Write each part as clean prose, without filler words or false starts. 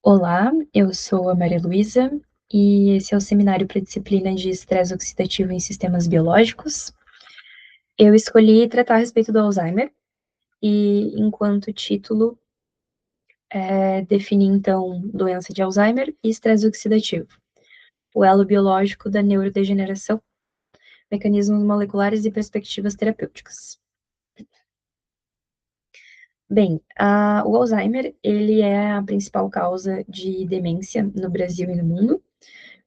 Olá, eu sou a Maria Luísa e esse é o seminário para a disciplina de estresse oxidativo em sistemas biológicos. Eu escolhi tratar a respeito do Alzheimer e, enquanto título, definir, então, doença de Alzheimer e estresse oxidativo, o elo biológico da neurodegeneração, mecanismos moleculares e perspectivas terapêuticas. Bem, o Alzheimer, ele é a principal causa de demência no Brasil e no mundo,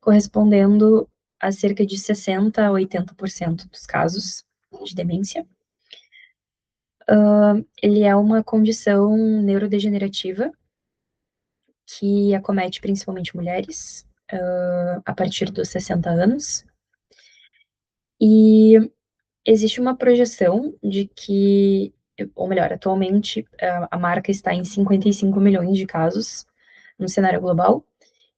correspondendo a cerca de 60 a 80% dos casos de demência. Ele é uma condição neurodegenerativa que acomete principalmente mulheres a partir dos 60 anos. E existe uma projeção de que, ou melhor, atualmente a marca está em 55 milhões de casos no cenário global,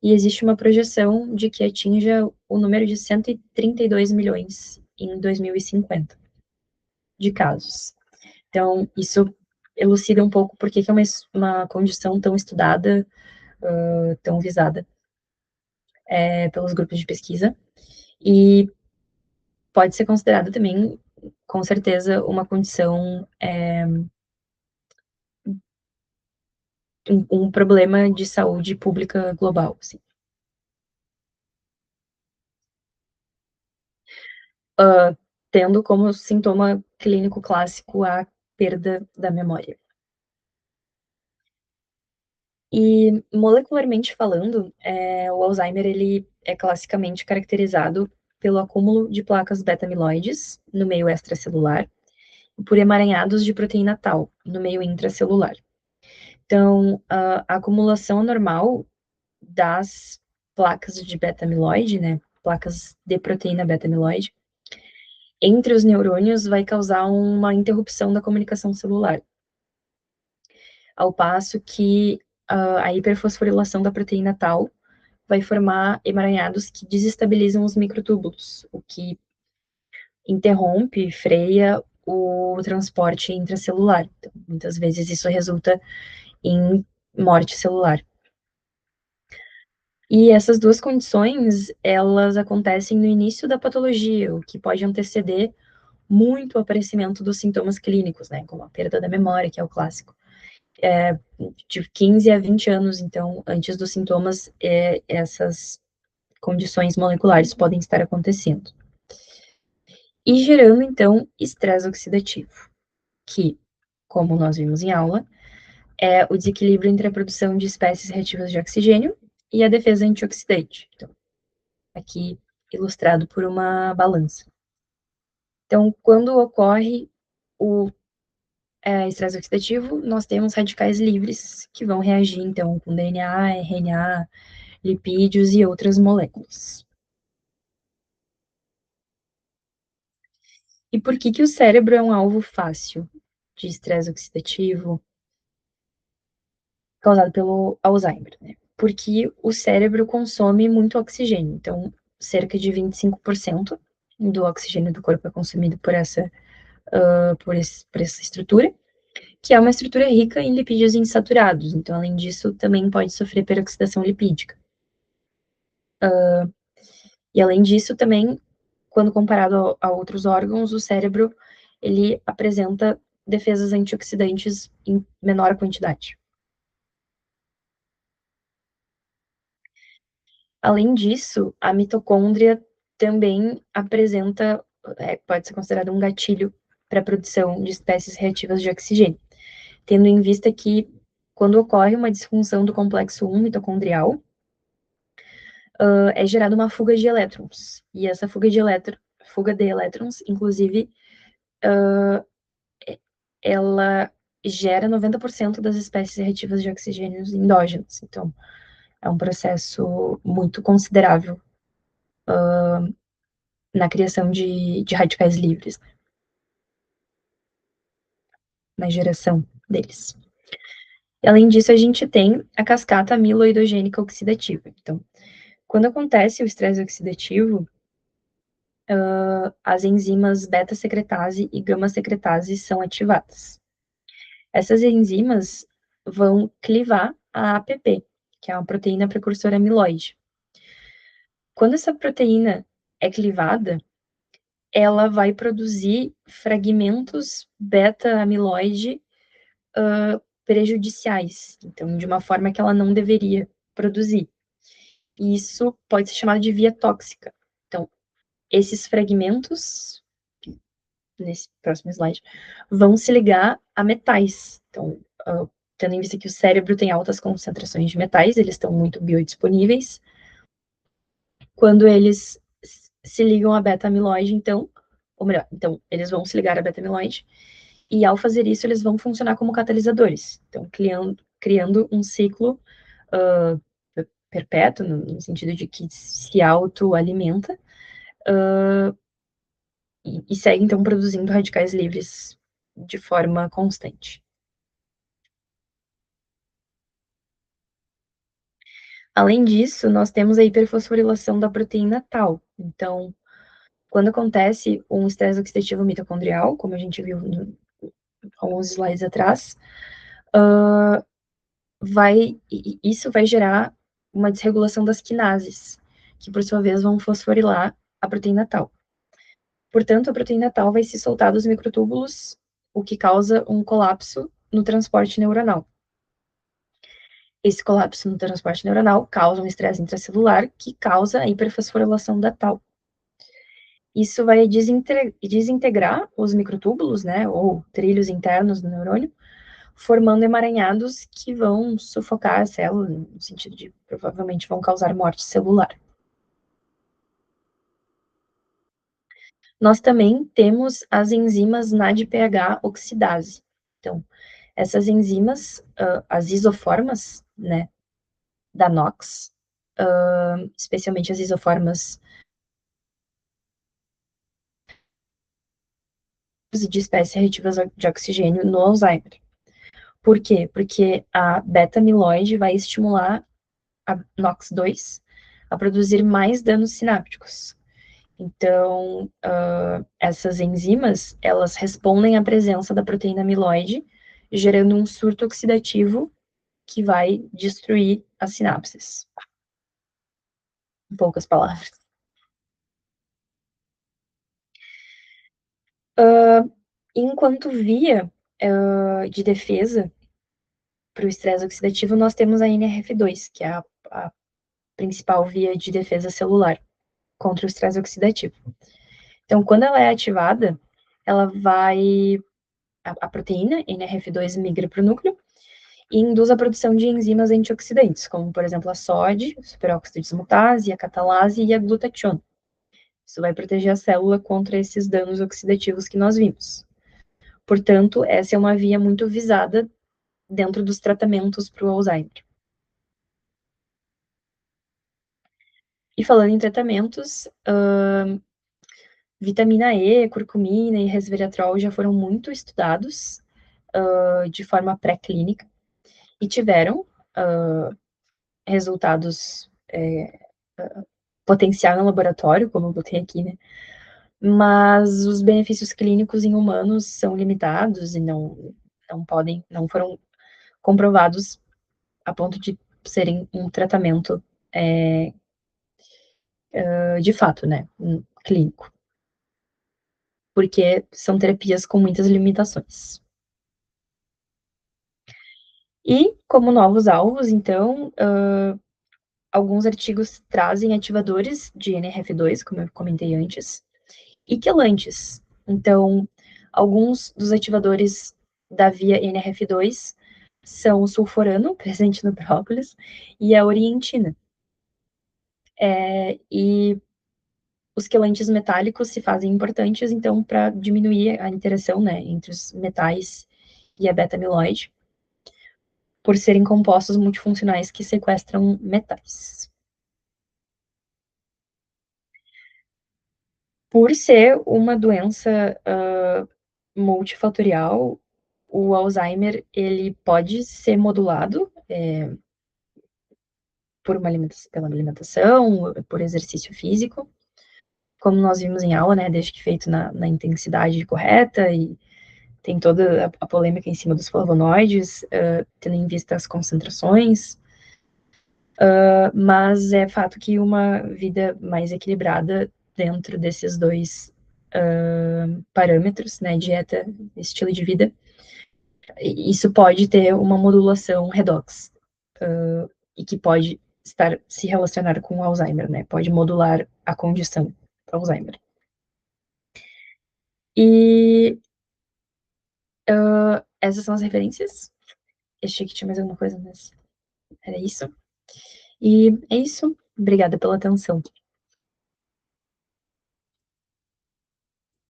e existe uma projeção de que atinja o número de 132 milhões em 2050 de casos. Então, isso elucida um pouco por que é uma condição tão estudada, tão visada pelos grupos de pesquisa, e pode ser considerada também, com certeza, uma condição, um problema de saúde pública global, assim. Tendo como sintoma clínico clássico a perda da memória. E molecularmente falando, o Alzheimer ele é classicamente caracterizado pelo acúmulo de placas beta-amiloides no meio extracelular e por emaranhados de proteína tau no meio intracelular. Então, a acumulação anormal das placas de beta-amiloide, né, placas de proteína beta-amiloide, entre os neurônios vai causar uma interrupção da comunicação celular, ao passo que a hiperfosforilação da proteína tau vai formar emaranhados que desestabilizam os microtúbulos, o que interrompe, freia o transporte intracelular. Então, muitas vezes isso resulta em morte celular. E essas duas condições, elas acontecem no início da patologia, o que pode anteceder muito o aparecimento dos sintomas clínicos, né, como a perda da memória, que é o clássico. De 15 a 20 anos, então, antes dos sintomas, essas condições moleculares podem estar acontecendo. E gerando, então, estresse oxidativo, que, como nós vimos em aula, é o desequilíbrio entre a produção de espécies reativas de oxigênio e a defesa antioxidante. Então, aqui ilustrado por uma balança. Então, quando ocorre o estresse oxidativo, nós temos radicais livres que vão reagir, então, com DNA, RNA, lipídios e outras moléculas. E por que que o cérebro é um alvo fácil de estresse oxidativo causado pelo Alzheimer, né? Porque o cérebro consome muito oxigênio, então cerca de 25% do oxigênio do corpo é consumido por essa estrutura, que é uma estrutura rica em lipídios insaturados, então além disso também pode sofrer peroxidação lipídica. E além disso também, quando comparado a outros órgãos, o cérebro ele apresenta defesas antioxidantes em menor quantidade. Além disso, a mitocôndria também apresenta, pode ser considerado um gatilho para a produção de espécies reativas de oxigênio, tendo em vista que, quando ocorre uma disfunção do complexo 1 mitocondrial, é gerada uma fuga de elétrons. E essa fuga de elétrons, inclusive, ela gera 90% das espécies reativas de oxigênio endógenas. Então, é um processo muito considerável na criação de radicais livres, né? Na geração deles. E, além disso, a gente tem a cascata amiloidogênica oxidativa. Então, quando acontece o estresse oxidativo, as enzimas beta-secretase e gama-secretase são ativadas. Essas enzimas vão clivar a APP, que é uma proteína precursora amiloide. Quando essa proteína é clivada, ela vai produzir fragmentos beta-amiloide prejudiciais, então de uma forma que ela não deveria produzir. E isso pode ser chamado de via tóxica. Então, esses fragmentos, nesse próximo slide, vão se ligar a metais. Então, tendo em vista que o cérebro tem altas concentrações de metais, eles estão muito biodisponíveis. Quando eles se ligam a beta-amiloide, então, ou melhor, então, eles vão se ligar a beta-amiloide, e ao fazer isso, eles vão funcionar como catalisadores. Então, criando um ciclo perpétuo, no sentido de que se autoalimenta, e segue, então, produzindo radicais livres de forma constante. Além disso, nós temos a hiperfosforilação da proteína tau. Então, quando acontece um estresse oxidativo mitocondrial, como a gente viu alguns slides atrás, isso vai gerar uma desregulação das quinases, que por sua vez vão fosforilar a proteína tau. Portanto, a proteína tau vai se soltar dos microtúbulos, o que causa um colapso no transporte neuronal. Esse colapso no transporte neuronal causa um estresse intracelular que causa a hiperfosforilação da tau. Isso vai desintegrar os microtúbulos, né, ou trilhos internos do neurônio, formando emaranhados que vão sufocar a célula, no sentido de provavelmente vão causar morte celular. Nós também temos as enzimas NADPH oxidase. Então, essas enzimas, as isoformas, né, da NOX, especialmente as isoformas de espécies reativas de oxigênio no Alzheimer. Por quê? Porque a beta-amiloide vai estimular a NOX2 a produzir mais danos sinápticos. Então, essas enzimas, elas respondem à presença da proteína amiloide, gerando um surto oxidativo que vai destruir as sinapses. Em poucas palavras. Enquanto via de defesa para o estresse oxidativo, nós temos a NRF2, que é a principal via de defesa celular contra o estresse oxidativo. Então, quando ela é ativada, ela vai. A proteína NRF2 migra para o núcleo e induz a produção de enzimas antioxidantes, como, por exemplo, a SOD, superóxido de dismutase, a catalase e a glutationa. Isso vai proteger a célula contra esses danos oxidativos que nós vimos. Portanto, essa é uma via muito visada dentro dos tratamentos para o Alzheimer. E falando em tratamentos, vitamina E, curcumina e resveratrol já foram muito estudados de forma pré-clínica e tiveram resultados potencial no laboratório, como eu botei aqui, né? Mas os benefícios clínicos em humanos são limitados e não foram comprovados a ponto de serem um tratamento de fato, né, clínico, porque são terapias com muitas limitações. E como novos alvos, então, alguns artigos trazem ativadores de NRF2, como eu comentei antes, e quelantes. Então, alguns dos ativadores da via NRF2 são o sulforano, presente no brócolis, e a orientina. E os quelantes metálicos se fazem importantes, então, para diminuir a interação, né, entre os metais e a beta-amiloide, por serem compostos multifuncionais que sequestram metais. Por ser uma doença multifatorial, o Alzheimer, ele pode ser modulado pela alimentação, por exercício físico, como nós vimos em aula, né, desde que feito na intensidade correta, e tem toda a polêmica em cima dos flavonoides, tendo em vista as concentrações. Mas é fato que uma vida mais equilibrada dentro desses dois parâmetros, né, dieta, estilo de vida, isso pode ter uma modulação redox, e que pode estar se relacionar com o Alzheimer, né, pode modular a condição do Alzheimer. E essas são as referências. Achei que tinha mais alguma coisa, mas era isso. E é isso. Obrigada pela atenção.